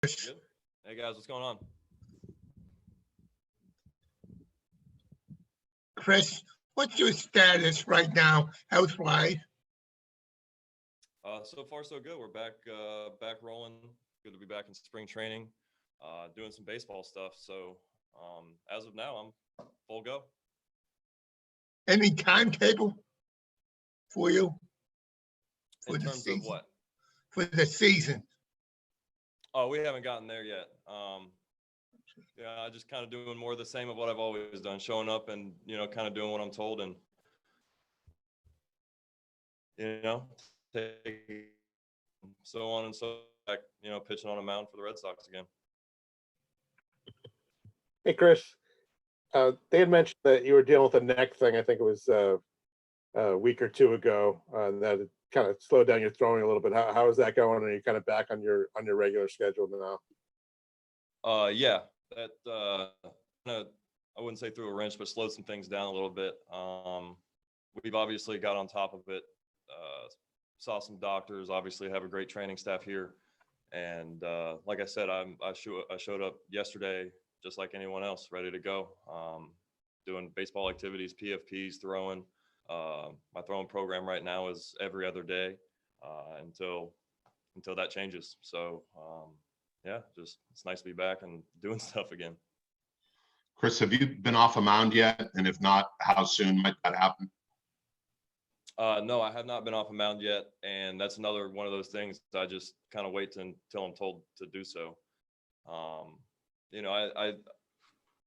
Good. Hey guys, what's going on? Chris, what's your status right now, health-wise? So far so good. We're back rolling. Good to be back in spring training, doing some baseball stuff. So as of now, I'm full go. Any timetable for you for In the terms of season? what? For the season? Oh, we haven't gotten there yet. Yeah, I just kind of doing more of the same of what I've always done, showing up and kind of doing what I'm told, and take so on and so back. Pitching on a mound for the Red Sox again. Hey, Chris, they had mentioned that you were dealing with a neck thing. I think it was a week or two ago, that it kind of slowed down your throwing a little bit. How is that going? Are you kind of back on your regular schedule now? Yeah, that I wouldn't say threw a wrench, but slowed some things down a little bit. We've obviously got on top of it. Saw some doctors. Obviously, have a great training staff here, and like I said, I showed up yesterday just like anyone else, ready to go. Doing baseball activities, PFPs, throwing. My throwing program right now is every other day until that changes. So yeah, just it's nice to be back and doing stuff again. Chris, have you been off a mound yet? And if not, how soon might that happen? No, I have not been off a mound yet, and that's another one of those things I just kind of wait until I'm told to do so. I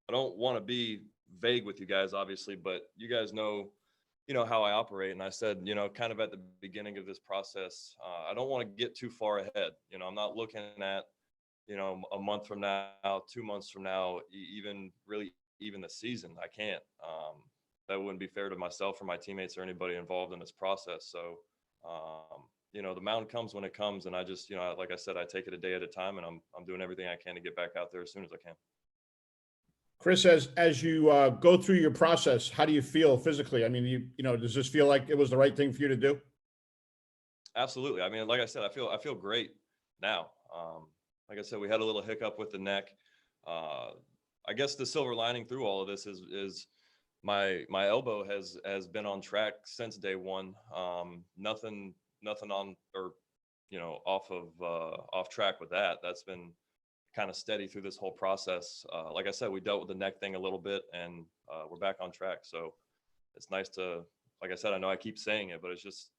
don't want to be vague with you guys, obviously, but you guys know how I operate. And I said, kind of at the beginning of this process, I don't want to get too far ahead. I'm not looking at, a month from now, 2 months from now, even the season. I can't. That wouldn't be fair to myself or my teammates or anybody involved in this process. So, the mound comes when it comes, and I just, like I said, I take it a day at a time, and I'm doing everything I can to get back out there as soon as I can. Chris, as you go through your process, how do you feel physically? I mean, does this feel like it was the right thing for you to do? Absolutely. I mean, like I said, I feel great now. Like I said, we had a little hiccup with the neck. I guess the silver lining through all of this is my elbow has been on track since day one. Nothing on or off track with that. That's been kind of steady through this whole process. Like I said, we dealt with the neck thing a little bit, and we're back on track. So it's nice to, like I said, I know I keep saying it, but it's just,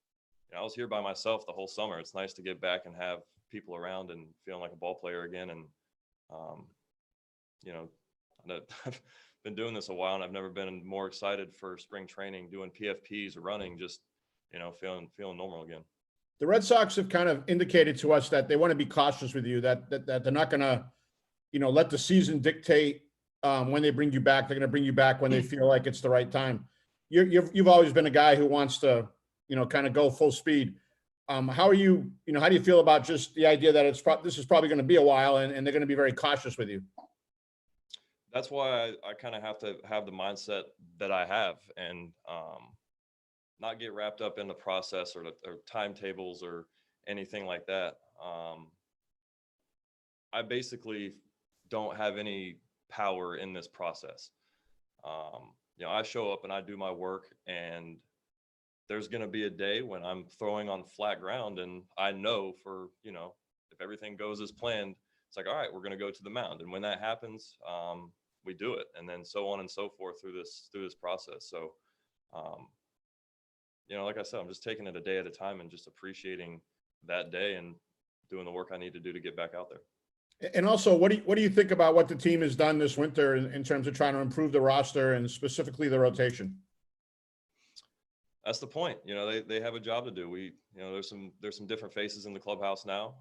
I was here by myself the whole summer. It's nice to get back and have people around and feeling like a ball player again. And, I've been doing this a while, and I've never been more excited for spring training, doing PFPs, running, just, feeling normal again. The Red Sox have kind of indicated to us that they want to be cautious with you, that they're not going to, let the season dictate when they bring you back. They're going to bring you back when they feel like it's the right time. You've always been a guy who wants to, kind of go full speed. How are you, how do you feel about just the idea that this is probably going to be a while, and they're going to be very cautious with you? That's why I kind of have to have the mindset that I have, and not get wrapped up in the process or timetables or anything like that. I basically don't have any power in this process. I show up and I do my work, and there's going to be a day when I'm throwing on flat ground, and I know for, if everything goes as planned, it's like, all right, we're going to go to the mound. And when that happens, we do it. And then so on and so forth through this process. So, like I said, I'm just taking it a day at a time and just appreciating that day and doing the work I need to do to get back out there. And also, what do you think about what the team has done this winter in terms of trying to improve the roster and specifically the rotation? That's the point. They have a job to do. There's some different faces in the clubhouse now.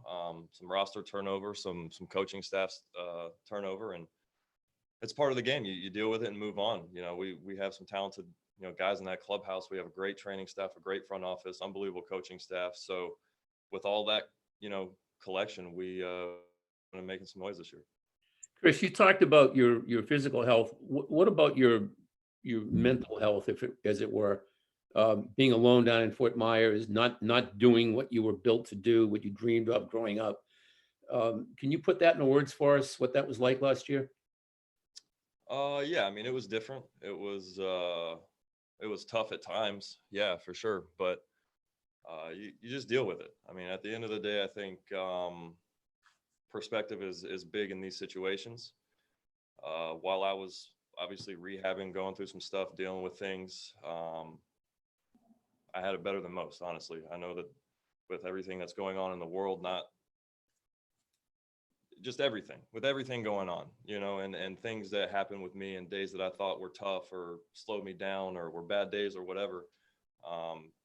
Some roster turnover, some coaching staff's turnover, and it's part of the game. You deal with it and move on. We have some talented guys in that clubhouse. We have a great training staff, a great front office, unbelievable coaching staff. So with all that collection, we making some noise this year. Chris, you talked about your physical health. What about your mental health, as it were? Being alone down in Fort Myers, not doing what you were built to do, what you dreamed of growing up. Can you put that into words for us, what that was like last year? Yeah, I mean, it was different. It was tough at times. Yeah, for sure. But you just deal with it. I mean, at the end of the day, I think perspective is big in these situations. While I was obviously rehabbing, going through some stuff, dealing with things, I had it better than most, honestly. I know that with everything that's going on in the world, not just everything, with everything going on, and things that happened with me and days that I thought were tough or slowed me down or were bad days or whatever.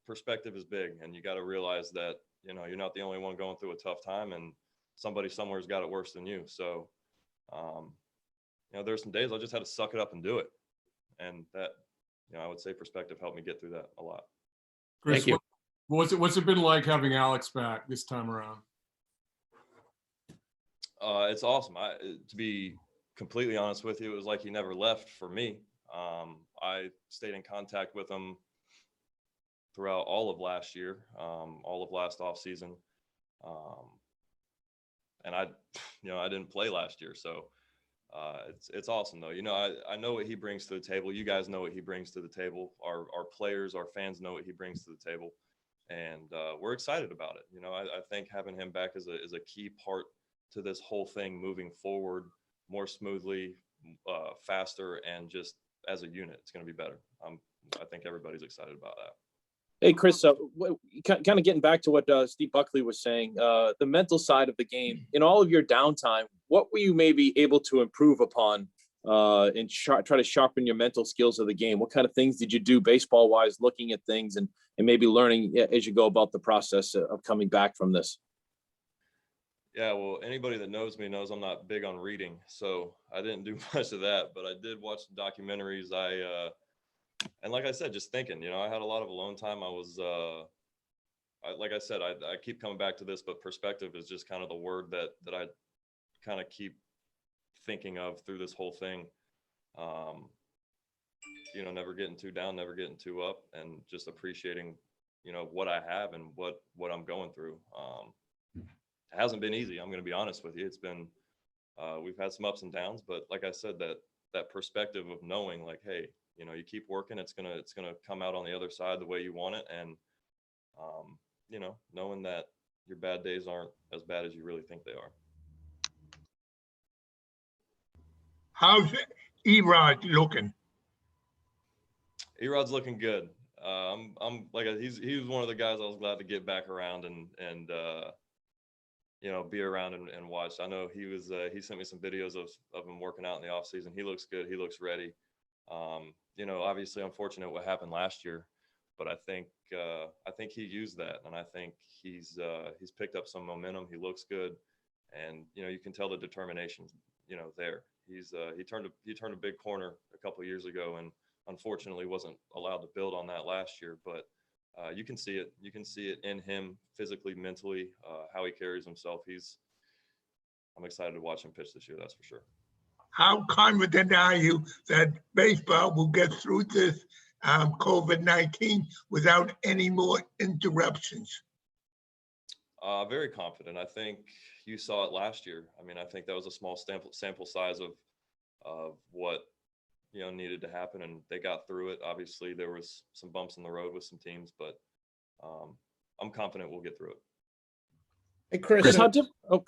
Perspective is big, and you got to realize that, you're not the only one going through a tough time, and somebody somewhere's got it worse than you. So, there's some days I just had to suck it up and do it. And that, I would say perspective helped me get through that a lot. Chris, Thank you. what's it been like having Alex back this time around? It's awesome. To be completely honest with you, it was like he never left for me. I stayed in contact with him throughout all of last year, all of last off season. And I didn't play last year. So it's awesome though. I know what he brings to the table. You guys know what he brings to the table. Our players, our fans know what he brings to the table. And we're excited about it. I think having him back is a key part to this whole thing moving forward more smoothly, faster, and just as a unit, it's going to be better. I think everybody's excited about that. Hey, Chris, kind of getting back to what Steve Buckley was saying, the mental side of the game, in all of your downtime, what were you maybe able to improve upon and try to sharpen your mental skills of the game? What kind of things did you do baseball wise, looking at things and maybe learning as you go about the process of coming back from this? Yeah, well, anybody that knows me knows I'm not big on reading, so I didn't do much of that, but I did watch the documentaries. And like I said, just thinking, I had a lot of alone time. I was, like I said, I keep coming back to this, but perspective is just kind of the word that I kind of keep thinking of through this whole thing. Never getting too down, never getting too up, and just appreciating, what I have and what I'm going through. It hasn't been easy. I'm going to be honest with you. It's been, we've had some ups and downs, but like I said, that perspective of knowing like, hey, you keep working, it's going to come out on the other side the way you want it. And, knowing that your bad days aren't as bad as you really think they are. How's Erod looking? Erod's looking good. I'm like, he was one of the guys I was glad to get back around and be around and watch. I know he sent me some videos of him working out in the off season. He looks good. He looks ready. Obviously unfortunate what happened last year, but I think he used that, and I think he's picked up some momentum. He looks good, and you can tell the determination, there. He turned a big corner a couple of years ago, and unfortunately wasn't allowed to build on that last year, but you can see it. You can see it in him physically, mentally, how he carries himself. I'm excited to watch him pitch this year. That's for sure. How confident are you that baseball will get through this COVID-19 without any more interruptions? Very confident. I think you saw it last year. I mean, I think that was a small sample size of what needed to happen, and they got through it. Obviously, there was some bumps in the road with some teams, but I'm confident we'll get through it. Hey, Chris, Chris, go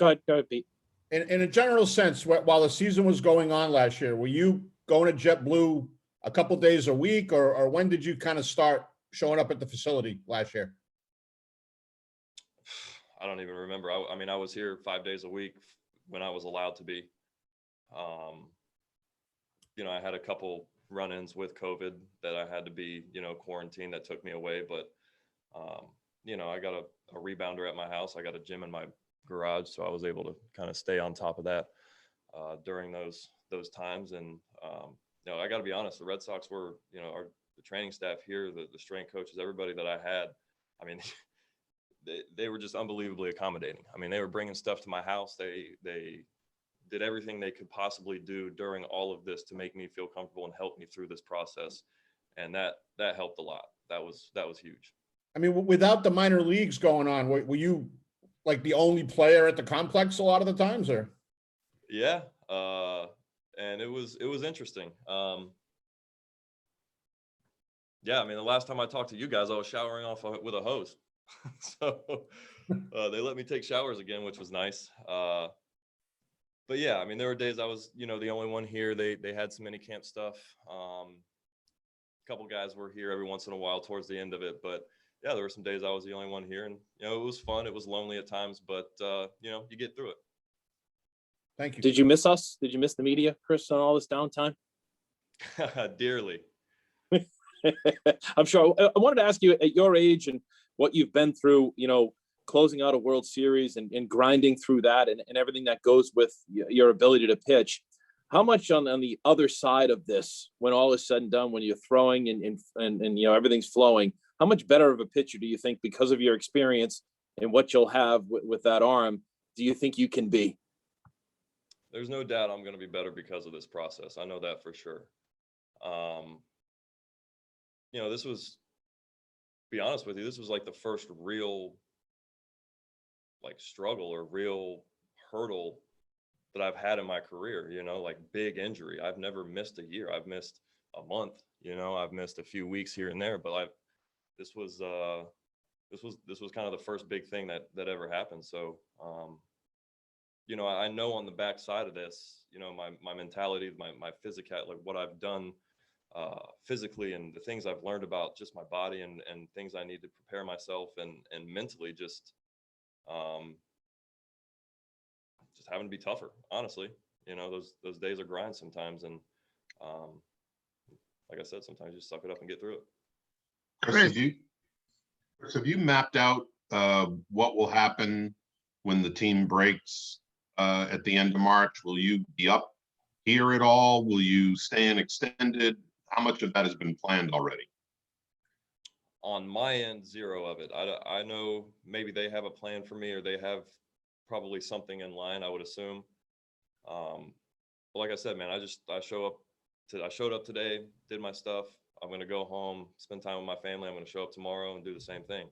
ahead, Pete. in a general sense, while the season was going on last year, were you going to JetBlue a couple days a week, or when did you kind of start showing up at the facility last year? I don't even remember. I mean, I was here 5 days a week when I was allowed to be. I had a couple run-ins with COVID that I had to be, quarantined, that took me away. But, I got a rebounder at my house. I got a gym in my garage, so I was able to kind of stay on top of that during those times. And, I got to be honest, the Red Sox were, the training staff here, the strength coaches, everybody that I had, I mean, they were just unbelievably accommodating. I mean, they were bringing stuff to my house. They did everything they could possibly do during all of this to make me feel comfortable and help me through this process. And that helped a lot. That was huge. I mean, without the minor leagues going on, were you like the only player at the complex a lot of the times, or? Yeah. And it was interesting. Yeah, I mean, the last time I talked to you guys, I was showering off with a hose. So they let me take showers again, which was nice. But yeah, I mean, there were days I was, the only one here. They had some mini camp stuff. A couple guys were here every once in a while towards the end of it. But yeah, there were some days I was the only one here, and it was fun. It was lonely at times, but you get through it. Thank you. Did you miss us? Did you miss the media, Chris, on all this downtime? Dearly. I'm sure. I wanted to ask you, at your age and what you've been through, closing out a World Series and grinding through that and everything that goes with your ability to pitch. How much on the other side of this, when all is said and done, when you're throwing and everything's flowing, how much better of a pitcher do you think, because of your experience and what you'll have with that arm, do you think you can be? There's no doubt I'm going to be better because of this process. I know that for sure. This was, to be honest with you, this was like the first real struggle or real hurdle that I've had in my career, like big injury. I've never missed a year. I've missed a month, I've missed a few weeks here and there, but this was kind of the first big thing that ever happened. So, I know on the backside of this, my mentality, my physical, like what I've done physically and the things I've learned about just my body and things I need to prepare myself and mentally just having to be tougher, honestly. Those days are grind sometimes. And like I said, sometimes you just suck it up and get through it. Chris, have you mapped out what will happen when the team breaks at the end of March? Will you be up here at all? Will you stay in extended? How much of that has been planned already? On my end, zero of it. I know maybe they have a plan for me, or they have probably something in line, I would assume. But like I said, man, I showed up today, did my stuff. I'm going to go home, spend time with my family. I'm going to show up tomorrow and do the same thing.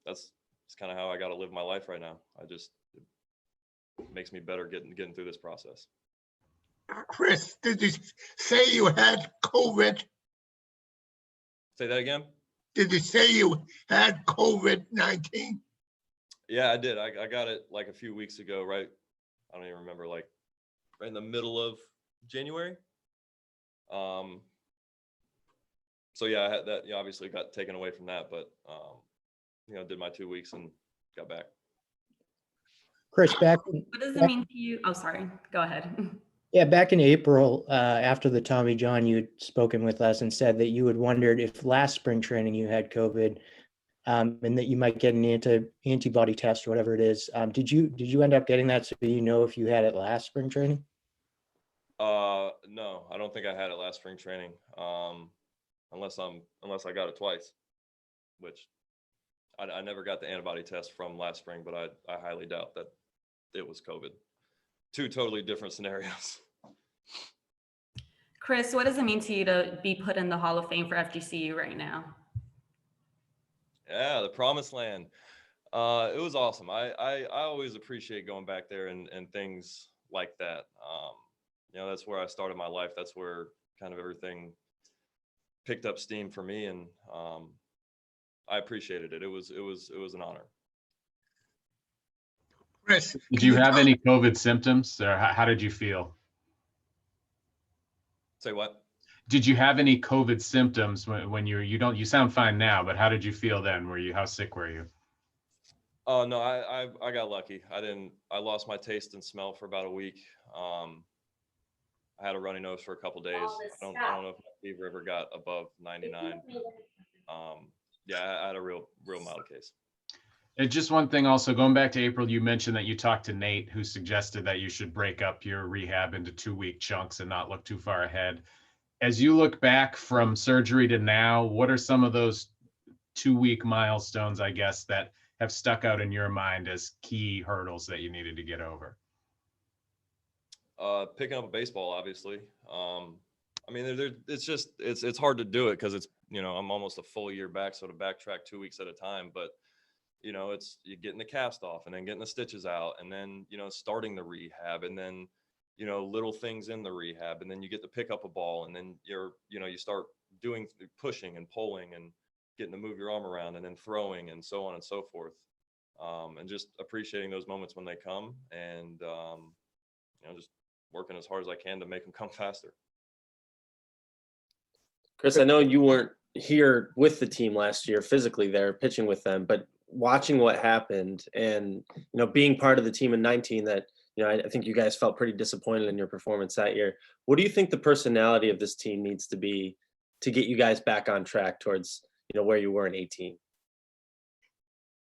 That's kind of how I got to live my life right now. It makes me better getting through this process. Chris, did you say you had COVID? Say that again? Did you say you had COVID-19? Yeah, I did. I got it like a few weeks ago, right? I don't even remember, like right in the middle of January. So yeah, I had that, obviously got taken away from that, but did my 2 weeks and got back. Chris, What does it mean to you? Oh, sorry. Go ahead. back in April, after the Tommy John, you'd spoken with us and said that you had wondered if last spring training you had COVID, and that you might get an antibody test or whatever it is. Did you end up getting that, so if you had it last spring training? No, I don't think I had it last spring training. Unless I got it twice, which I never got the antibody test from last spring, but I highly doubt that it was COVID. Two totally different scenarios. Chris, what does it mean to you to be put in the Hall of Fame for FGCU right now? Yeah, the promised land. It was awesome. I always appreciate going back there and things like that. That's where I started my life. That's where kind of everything picked up steam for me, and I appreciated it. It was an honor. Chris, Did you have any COVID symptoms, or how did you feel? Say what? Did you have any COVID symptoms when you sound fine now, but how did you feel then? How sick were you? Oh no, I got lucky. I lost my taste and smell for about a week. I had a runny nose for a couple days. I don't know if my fever ever got above 99. Yeah, I had a real mild case. And just one thing also, going back to April, you mentioned that you talked to Nate, who suggested that you should break up your rehab into 2-week chunks and not look too far ahead. As you look back from surgery to now, what are some of those 2-week milestones, I guess, that have stuck out in your mind as key hurdles that you needed to get over? Picking up a baseball, obviously. I mean, it's hard to do it because it's, I'm almost a full year back. So to backtrack 2 weeks at a time, but you know, it's you getting the cast off and then getting the stitches out and then, you know, starting the rehab and then, you know, little things in the rehab and then you get to pick up a ball and then you start doing pushing and pulling and getting to move your arm around and then throwing and so on and so forth. And just appreciating those moments when they come and, just working as hard as I can to make them come faster. Chris, I know you weren't here with the team last year physically there pitching with them, but watching what happened and, being part of the team in 19 that, I think you guys felt pretty disappointed in your performance that year. What do you think the personality of this team needs to be to get you guys back on track towards, where you were in 18?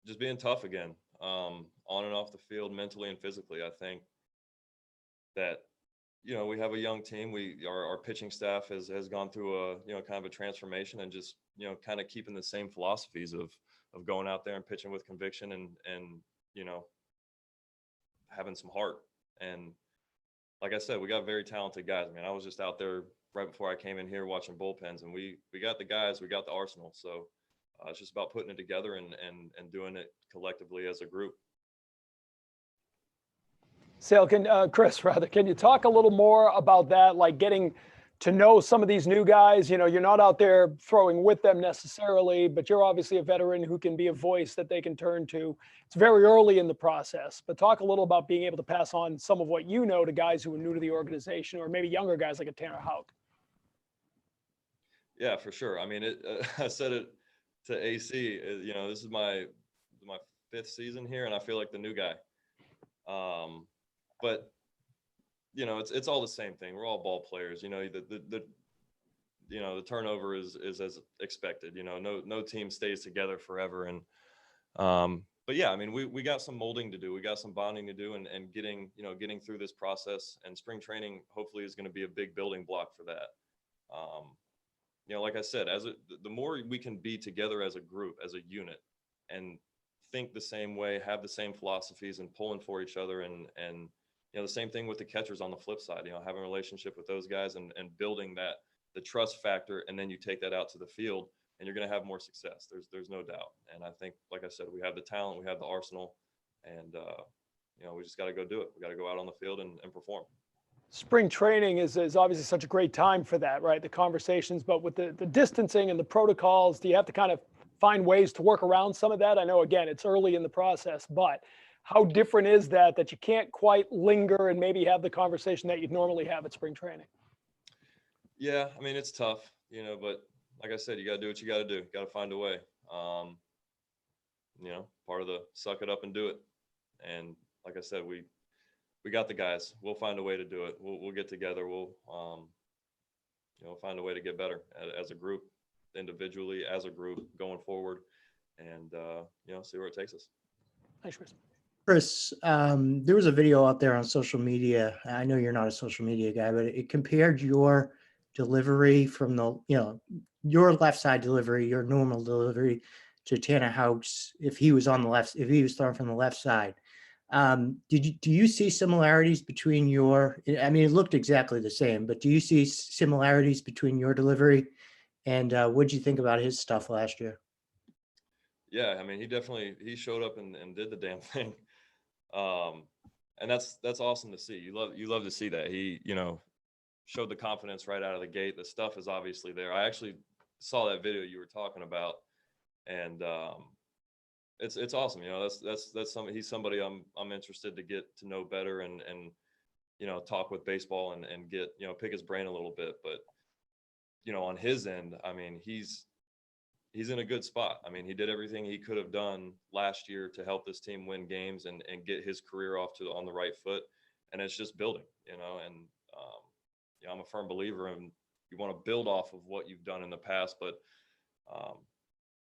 Just being tough again, on and off the field, mentally and physically. I think that, we have a young team. Our pitching staff has gone through a, kind of a transformation and just, kind of keeping the same philosophies of going out there and pitching with conviction and, having some heart. And like I said, we got very talented guys. I mean, I was just out there right before I came in here watching bullpens, and we got the guys, we got the arsenal. So it's just about putting it together and doing it collectively as a group. Chris, can you talk a little more about that, like getting to know some of these new guys? You're not out there throwing with them necessarily, but you're obviously a veteran who can be a voice that they can turn to. It's very early in the process, but talk a little about being able to pass on some of what you know to guys who are new to the organization or maybe younger guys like a Tanner Houck. Yeah, for sure. I mean, I said it to AC, this is my fifth season here and I feel like the new guy. But it's all the same thing. We're all ball players. The turnover is as expected. No team stays together forever. And but yeah, I mean, we got some molding to do. We got some bonding to do, and getting through this process. And spring training hopefully is going to be a big building block for that. Like I said, the more we can be together as a group, as a unit, and think the same way, have the same philosophies, and pulling for each other, and the same thing with the catchers on the flip side, having a relationship with those guys and building the trust factor. And then you take that out to the field and you're going to have more success. There's no doubt. And I think, like I said, we have the talent, we have the arsenal, and, we just got to go do it. We got to go out on the field and perform. Spring training is obviously such a great time for that, right? The conversations, but with the distancing and the protocols, do you have to kind of find ways to work around some of that? I know, again, it's early in the process, but how different is that you can't quite linger and maybe have the conversation that you'd normally have at spring training? Yeah, I mean, it's tough, but like I said, you got to do what you got to do. You got to find a way. Part of the suck it up and do it. And like I said, we got the guys. We'll find a way to do it. We'll get together. We'll find a way to get better as a group, individually, as a group going forward, and see where it takes us. Thanks, Chris. Chris, there was a video out there on social media. I know you're not a social media guy, but it compared your delivery from your left side delivery, your normal delivery, to Tanner Houck's if he was throwing from the left side. Do you see similarities between it looked exactly the same, but do you see similarities between your delivery and what did you think about his stuff last year? Yeah, I mean, he showed up and did the damn thing. And that's awesome to see. You love to see that. He, showed the confidence right out of the gate. The stuff is obviously there. I actually saw that video you were talking about, and it's awesome. That's somebody. He's somebody I'm interested to get to know better and talk with baseball and get pick his brain a little bit. But on his end, I mean, he's in a good spot. I mean, he did everything he could have done last year to help this team win games and get his career off on the right foot. And it's just building, and I'm a firm believer in you want to build off of what you've done in the past, but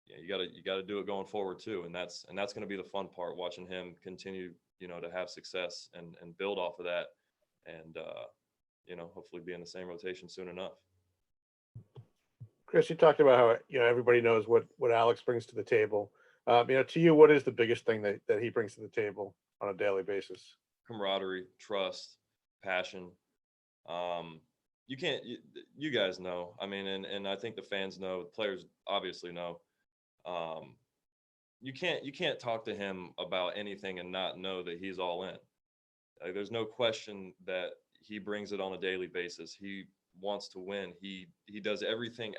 you got to do it going forward too. And that's going to be the fun part, watching him continue, to have success and build off of that. And, hopefully be in the same rotation soon enough. Chris, you talked about how, everybody knows what Alex brings to the table. To you, what is the biggest thing that he brings to the table on a daily basis? Camaraderie, trust, passion. You guys know, I mean, and I think the fans know, the players obviously know, you can't talk to him about anything and not know that he's all in. Like, there's no question that he brings it on a daily basis. He wants to win. He does everything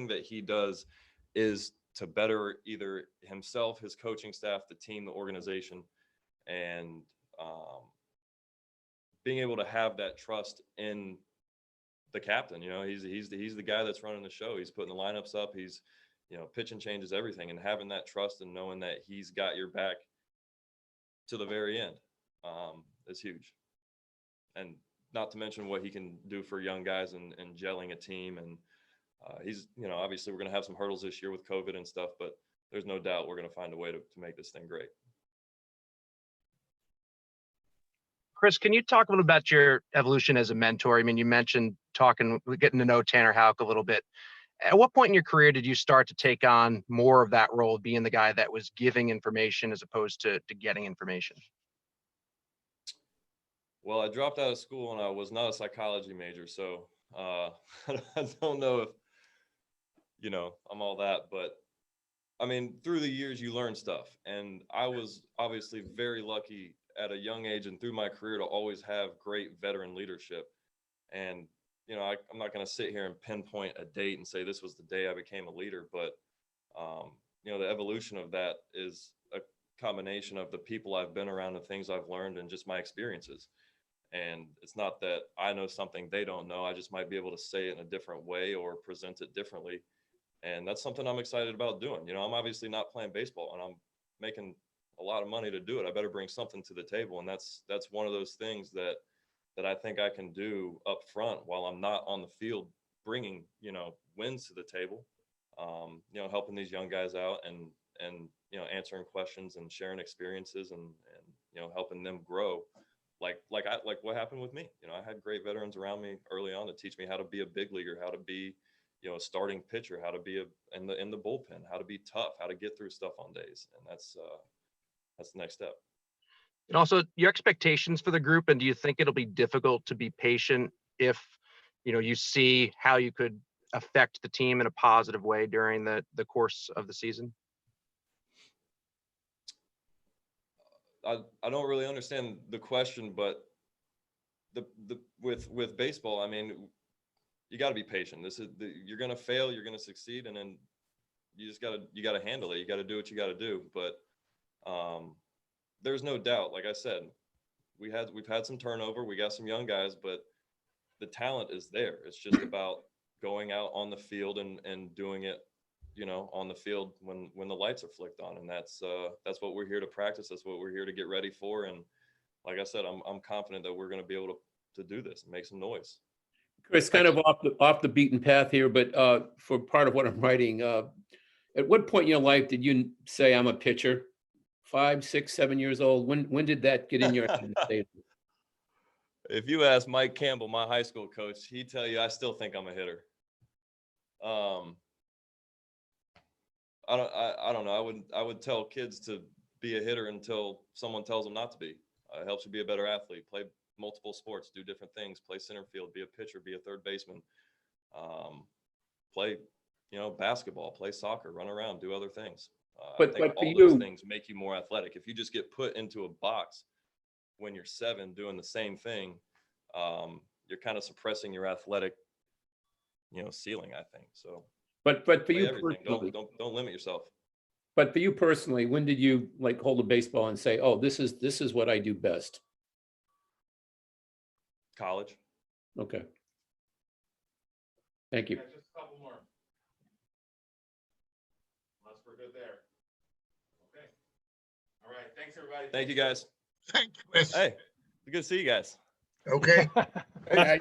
that he does is to better either himself, his coaching staff, the team, the organization, and being able to have that trust in the captain. He's the guy that's running the show. He's putting the lineups up. He's, pitching changes, everything, and having that trust and knowing that he's got your back to the very end is huge. And not to mention what he can do for young guys and gelling a team. And he's, obviously we're going to have some hurdles this year with COVID and stuff, but there's no doubt we're going to find a way to make this thing great. Chris, can you talk a little about your evolution as a mentor? I mean, you mentioned getting to know Tanner Houck a little bit. At what point in your career did you start to take on more of that role, being the guy that was giving information as opposed to getting information? Well, I dropped out of school and I was not a psychology major, so I don't know if, I'm all that, but I mean, through the years you learn stuff, and I was obviously very lucky at a young age and through my career to always have great veteran leadership. And I'm not going to sit here and pinpoint a date and say this was the day I became a leader, but the evolution of that is a combination of the people I've been around, the things I've learned, and just my experiences. And it's not that I know something they don't know. I just might be able to say it in a different way or present it differently. And that's something I'm excited about doing. I'm obviously not playing baseball and I'm making a lot of money to do it. I better bring something to the table. And that's one of those things that I think I can do up front while I'm not on the field, bringing, wins to the table, helping these young guys out and answering questions and sharing experiences and helping them grow. Like what happened with me. I had great veterans around me early on to teach me how to be a big leaguer, how to be, a starting pitcher, how to be in the bullpen, how to be tough, how to get through stuff on days. And that's the next step. And also your expectations for the group, and do you think it'll be difficult to be patient if, you see how you could affect the team in a positive way during the course of the season? I don't really understand the question, but with baseball, I mean, you got to be patient. You're going to fail, you're going to succeed, and then you got to handle it. You got to do what you got to do. But there's no doubt, like I said, we've had some turnover. We got some young guys, but the talent is there. It's just about going out on the field and doing it, on the field when the lights are flicked on. And that's what we're here to practice. That's what we're here to get ready for. And like I said, I'm confident that we're going to be able to do this and make some noise. Chris, kind of off the beaten path here, but for part of what I'm writing, at what point in your life did you say I'm a pitcher? 5, 6, 7 years old? When did that get in your head? If you ask Mike Campbell, my high school coach, he'd tell you I still think I'm a hitter. I don't know. I would tell kids to be a hitter until someone tells them not to be. It helps you be a better athlete. Play multiple sports, do different things. Play center field, be a pitcher, be a third baseman. Play, basketball, play soccer, run around, do other things. I think all those things make you more athletic. If you just get put into a box when you're 7 doing the same thing, you're kind of suppressing your athletic, ceiling, I think. So, but for you personally, don't limit yourself. But for you personally, when did you hold a baseball and say, "Oh, this is what I do best"? College. Okay. Thank you. Yeah, just a couple more. Unless we're good there. Okay. All right. Thanks, everybody. Thank you, guys. Thanks, Chris. Hey, good to see you guys. Okay. Hey,